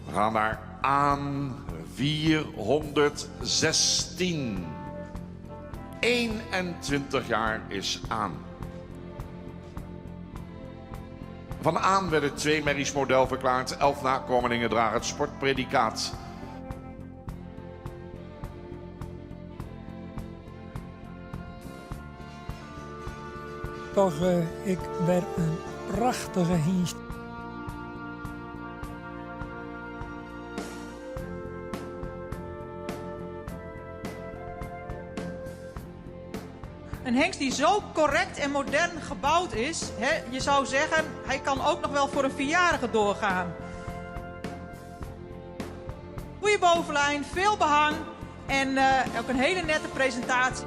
We gaan naar aan 416. 21 jaar is aan. Van Aan werden 2 merries model verklaard. 11 nakomelingen dragen het sportpredicaat. Toch, ik ben een prachtige hengst. Een hengst die zo correct en modern gebouwd is, je zou zeggen, hij kan ook nog wel voor een vierjarige doorgaan. Goeie bovenlijn, veel behang en ook een hele nette presentatie.